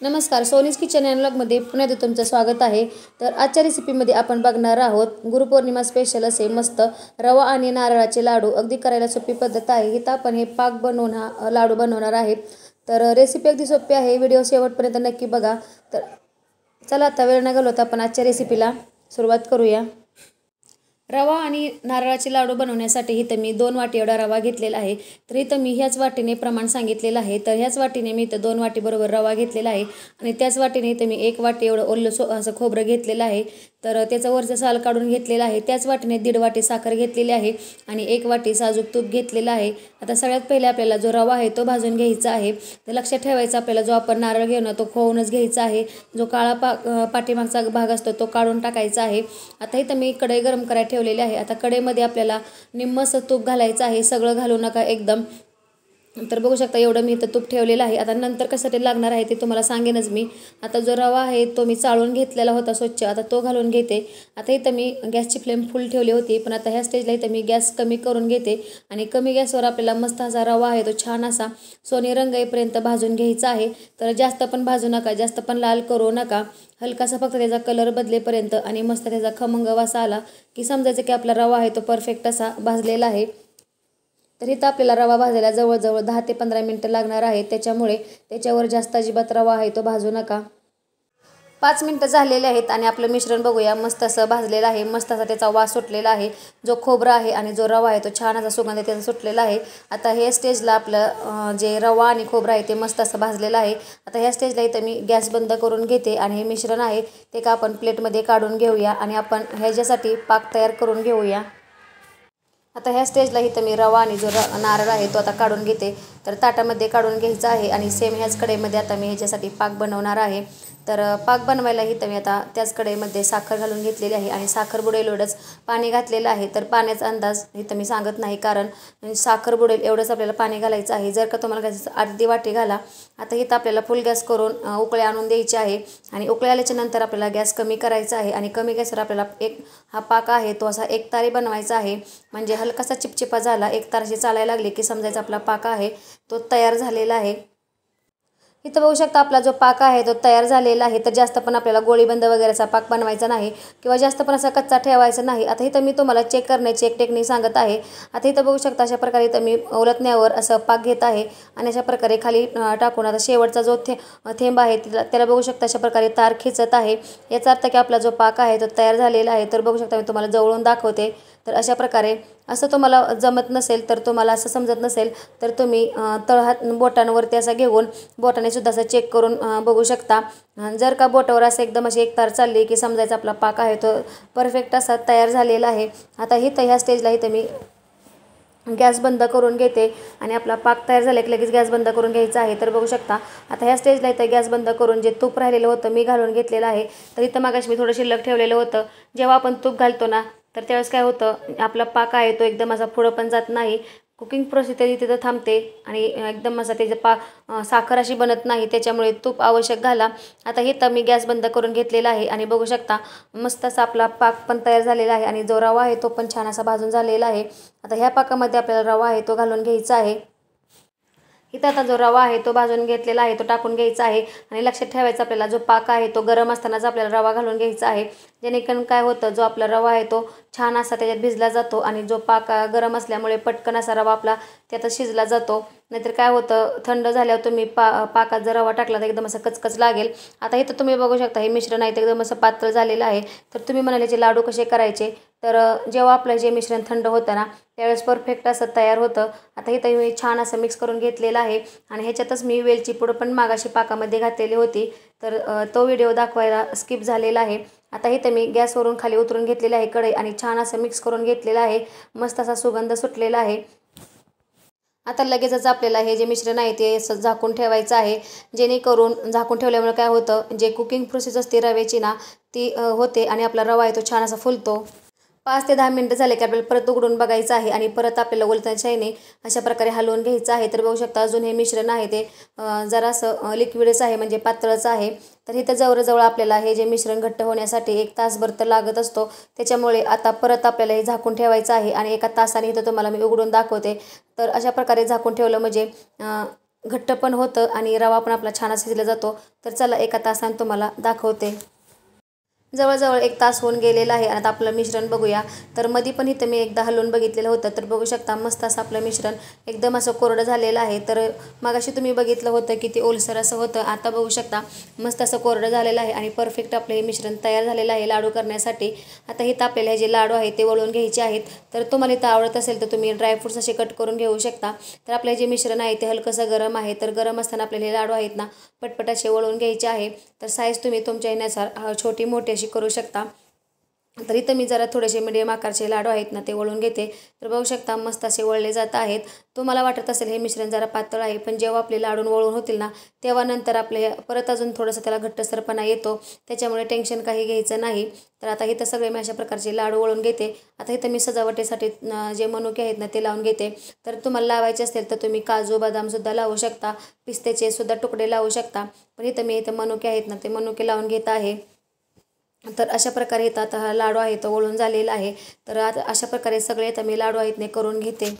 नमस्कार, सोनीज kitchen and व्लॉगमध्ये पुन्हा एकदा तुमचं स्वागत आहे। तर आजच्या रेसिपीमध्ये आपण बघणार आहोत गुरुपौर्णिमा स्पेशल असे मस्त रवा आणि नारळाचे लाडू। अगदी करायला सोपी पद्धत आहे। इथं आपण हे पाक बनवून हा लाडू बनवणार आहे। तर रेसिपी अगदी सोपी आहे, व्हिडिओ शेवटपर्यंत नक्की बघा। तर चला आता वेळ न घालवता आपण आजच्या रेसिपीला सुरुवात करूया। रवा आणि नारळाचे लाडू बनवण्यासाठी इथं मी 2 वाटी एवढा रवा घेतलेला आहे। तर इथं मी ह्याच वाटीने प्रमाण सांगितलेलं आहे। तर ह्याच वाटीने मी इथं 2 वाटी बरोबर रवा घेतलेला आहे आणि त्याच वाटीने इथं मी 1 वाटी एवढं ओलं असं खोबरं घेतलेलं आहे। तर त्याचं वरचं साल काढून घेतलेलं आहे। त्याच वाटीने 1.5 वाटी साखर घेतलेली आहे आणि 1 वाटी साजूक तूप घेतलेलं आहे। आता सगळ्यात पहिले आपल्याला जो रवा आहे तो भाजून घ्यायचा आहे। तर लक्षात ठेवायचं आपल्याला जो आपण नारळ घेऊ ना तो खवूनच घ्यायचा आहे। जो काळा पाठीमागचा भाग असतो तो काढून टाकायचा आहे। आता इथं मी कढई गरम करायला ठेवलेली आहे। आता कढईमध्ये आपल्याला निम्मसं तूप घालायचं आहे, सगळं घालू नका एकदम। तर बघू शकता एवढं मी इथं तूप ठेवलेलं आहे। आता नंतर कशासाठी लागणार आहे ते तुम्हाला सांगेनच मी। आता जो रवा आहे तो मी चाळून घेतलेला होता स्वच्छ, आता तो घालून घेते। आता इथं मी गॅसची फ्लेम फुल ठेवली होती, पण आता ह्या स्टेजला इथं मी गॅस कमी करून घेते आणि कमी गॅसवर आपल्याला मस्त असा रवा आहे तो छान असा सोनेरी रंग येईपर्यंत भाजून घ्यायचा आहे। तर जास्त पण भाजू नका, जास्त पण लाल करू नका, हलकासा फक्त त्याचा कलर बदलेपर्यंत आणि मस्त त्याचा खमंग वास आला की समजायचं की आपला रवा आहे तो परफेक्ट असा भाजलेला आहे। तर इथं आपल्याला रवा भाजायला जवळजवळ 10 ते 15 मिनिटं लागणार आहे, त्याच्यामुळे त्याच्यावर जास्त अजिबात रवा आहे तो भाजू नका। 5 मिनिटं झालेले आहेत आणि आपलं मिश्रण बघूया, मस्त असं भाजलेलं आहे, मस्त असा त्याचा वास सुटलेला आहे। जो खोबरा आहे आणि जो रवा आहे तो छान असा सुगंध त्याचा सुटलेला आहे। आता हे स्टेजला आपलं जे रवा आणि खोबरा आहे ते मस्त असं भाजलेलं आहे। आता ह्या स्टेजला इथं मी गॅस बंद करून घेते आणि हे मिश्रण आहे ते का आपण प्लेटमध्ये काढून घेऊया आणि आपण ह्याच्यासाठी पाक तयार करून घेऊया। आता ह्या स्टेजला इथं मी रवा आणि जो नारळ आहे तो आता काढून घेते। तर ताटामध्ये काढून घ्यायचा आहे आणि सेम ह्याच कढईमध्ये आता मी ह्याच्यासाठी पाक बनवणार आहे। तर पाक बनवायला इथं मी आता त्याच कढईमध्ये साखर घालून घेतलेली आहे आणि साखर बुडेल एवढंच पाणी घातलेलं आहे। तर पाण्याचा अंदाज इथं मी सांगत नाही, कारण साखर बुडेल एवढंच आपल्याला पाणी घालायचं आहे। जर का तुम्हाला घालायचं अर्धी वाटी घाला। आता इथं आपल्याला फुल गॅस करून उकळी आणून द्यायची आहे आणि उकळी आल्याच्या नंतर आपल्याला गॅस कमी करायचा आहे आणि कमी गॅसवर आपल्याला हा पाक आहे तो असा एकतारी बनवायचा आहे। म्हणजे हलकासा चिपचिपा झाला, एकतारशी चालायला लागली की समजायचा आपला पाक आहे तो तयार झालेला आहे। इथं बघू शकता आपला जो पाक आहे तो तयार झालेला आहे। तर जास्त पण आपल्याला गोळीबंद वगैरेचा पाक बनवायचा नाही किंवा जास्त पण असा कच्चा ठेवायचा नाही। आता इथं मी तुम्हाला चेक करण्याची एक टेक्निक सांगत आहे। आता इथं बघू शकता अशा प्रकारे इथं मी उलटण्यावर असं पाक घेत आहे आणि अशा प्रकारे खाली टाकून आता शेवटचा जो थेंब आहे त्याला बघू शकता अशा प्रकारे तार खिचत आहे। याचा अर्थ की आपला जो पाक आहे तो तयार झालेला आहे। तर बघू शकता मी तुम्हाला जवळून दाखवते। तर अशा प्रकारे असं तुम्हाला जमत नसेल, तर तुम्हाला असं समजत नसेल तर तुम्ही तळहात बोटांवरती असं घेऊन बोटाने सुद्धा असं चेक करून बघू शकता। जर का बोटावर असं एकदम अशी एक तार चालली की समजायचा आपला पाक आहे तो परफेक्ट असा तयार झालेला आहे। आता ह्या स्टेजला इथं मी गॅस बंद करून घेते आणि आपला पाक तयार झाला की लगेच गॅस बंद करून घ्यायचा आहे। तर बघू शकता आता ह्या स्टेजला इथं गॅस बंद करून जे तूप राहिलेलं होतं मी घालून घेतलेलं आहे। तर इथं मागाशी मी थोडं शिल्लक ठेवलेलं होतं। जेव्हा आपण तूप घालतो ना तर त्यावेळेस काय होतं, आपला पाक आहे तो एकदम असा पुढं पण जात नाही, कुकिंग प्रोसेस तिथं थांबते आणि एकदम असा त्याचं साखर अशी बनत नाही, त्याच्यामुळे तूप आवश्यक घाला। आता इथं मी गॅस बंद करून घेतलेला आहे आणि बघू शकता मस्त असा आपला पाक पण तयार झालेला आहे आणि जो रवा आहे तो पण छान असा भाजून झालेला आहे। आता ह्या पाकामध्ये आपल्याला रवा आहे तो घालून घ्यायचा आहे। इथं आता जो रवा आहे तो भाजून घेतलेला आहे तो टाकून घ्यायचा आहे आणि लक्षात ठेवायचं आपल्याला जो पाक आहे तो गरम असतानाच आपल्याला रवा घालून घ्यायचा आहे। जेणेकरून काय होतं, जो आपला रवा आहे तो छान असा त्याच्यात भिजला जातो आणि जो पाक गरम असल्यामुळे पटकन असा रवा आपला त्यात शिजला जातो। नाहीतर काय होतं, थंड झाल्यावर तुम्ही पाकात जर रवा टाकला तर एकदम असं कचकच लागेल। आता इथं तुम्ही बघू शकता हे मिश्रण आहे ते एकदम असं पातळ झालेलं आहे। तर तुम्ही म्हणाले जे लाडू कसे करायचे, तर जेव्हा आपलं जे मिश्रण थंड होतं ना त्यावेळेस परफेक्ट असं तयार होतं। आता इथं मी छान असं मिक्स करून घेतलेलं आहे आणि ह्याच्यातच मी वेलची पूड पण मागाशी पाकामध्ये घातलेली होती, तर तो व्हिडिओ दाखवायला स्किप झालेला आहे। आता इथं मी गॅसवरून खाली उतरून घेतलेलं आहे कढई आणि छान असं मिक्स करून घेतलेलं आहे, मस्त असा सुगंध सुटलेला आहे। आता लगेचच आपल्याला हे जे मिश्रण आहे ते असं झाकून ठेवायचं आहे, जेणेकरून झाकून ठेवल्यामुळे काय होतं, जे कुकिंग प्रोसेस असते रव्याची ना ती होते आणि आपला रवा आहे तो छान असा फुलतो। 5 ते 10 मिनिटं झाले की आपल्याला परत उघडून बघायचं आहे आणि परत आपल्याला उलटायच्याने अशा प्रकारे हलवून घ्यायचं आहे। तर बघू शकता अजून हे मिश्रण आहे ते जरासं लिक्विडच आहे, म्हणजे पातळच आहे। तर इथं जवळजवळ आपल्याला हे जे मिश्रण घट्ट होण्यासाठी 1 तासभर तर लागत असतो, त्याच्यामुळे आता परत आपल्याला हे झाकून ठेवायचं आहे आणि 1 तासाने इथं तुम्हाला मी उघडून दाखवते। तर अशा प्रकारे झाकून ठेवलं म्हणजे घट्ट पण होतं आणि रवा पण आपला छान शिजला जातो. तर चला एका तासाने तुम्हाला दाखवते. जवळजवळ 1 तास होऊन गेलेला आहे. आता आपलं मिश्रण बघूया. तर मध्ये पण इथं मी एकदा हलवून बघितलेलं होतं. तर बघू शकता मस्त असं आपलं मिश्रण एकदम असं कोरडं झालेलं आहे. तर मगाशी तुम्ही बघितलं होतं की ते ओलसर असं होतं. आता बघू शकता मस्त असं कोरडं झालेलं आहे आणि परफेक्ट आपलं हे मिश्रण तयार झालेलं आहे लाडू करण्यासाठी. आता इथं आपल्याला हे जे लाडू आहे ते वळून घ्यायचे आहेत. तर तुम्हाला इथं आवडत असेल तर तुम्ही ड्रायफ्रूट्स असे कट करून घेऊ शकता. तर आपलं जे मिश्रण आहे ते हलकंसं गरम आहे. तर गरम असताना आपल्याला हे लाडू आहेत ना पटपट असे वळून घ्यायचे आहे. तर साईज तुम्ही तुमच्या येण्यानुसार छोटी मोठी अशी करू शकता. तर इथं मी जरा थोडेसे मीडियम आकारचे लाडू आहेत ना ते वळून घेते. तर बघू शकता मस्त असे वळले जात आहेत. तुम्हाला वाटत असेल हे मिश्रण जरा पातळ आहे, पण जेव्हा आपले लाडून वळून होतील ना तेव्हा नंतर आपले परत अजून थोडंसं त्याला घट्टसरपणा येतो. त्याच्यामुळे टेन्शन काही घ्यायचं नाही. तर आता इथं सगळे मी अशा प्रकारचे लाडू वळून घेते. आता इथं मी सजावटीसाठी जे मनुके आहेत ना ते लावून घेते. तर तुम्हाला लावायचे असतील तर तुम्ही काजू बदामसुद्धा लावू शकता, पिस्त्याचे सुद्धा तुकडे लावू शकता. पण इथं मनुके आहेत ना ते मनुके लावून घेत आहे. तर अशा प्रकारे इथं आता हा लाडू आहे तो वळून झालेला आहे. तर आता अशा प्रकारे सगळे आता मी लाडू आहेत ते करून घेते.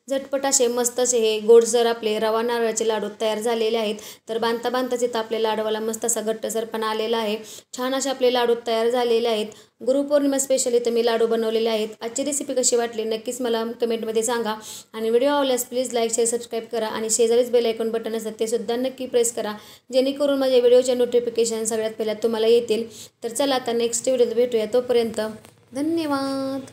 झटपट असे मस्त असे हे गोडसर आपले रवा नारळाचे लाडू तयार झालेले आहेत. तर बांधता बांधताच इथं आपले लाडूवाला मस्त असा घट्टसरपणा आलेला आहे. छान असे आपले लाडू तयार झालेले आहेत. गुरुपौर्णिमा स्पेशल इथं मी लाडू बनवलेले आहेत. आजची रेसिपी कशी वाटली नक्कीच मला कमेंटमध्ये सांगा. आणि व्हिडिओ आवडल्यास प्लीज लाईक शेअर सबस्क्राईब करा आणि शेजारीच बेल आयकॉन बटन असतात ते सुद्धा नक्की प्रेस करा, जेणेकरून माझ्या व्हिडिओचे नोटिफिकेशन सगळ्यात पहिल्या तुम्हाला येतील. तर चला आता नेक्स्ट व्हिडिओत भेटूया. तोपर्यंत धन्यवाद.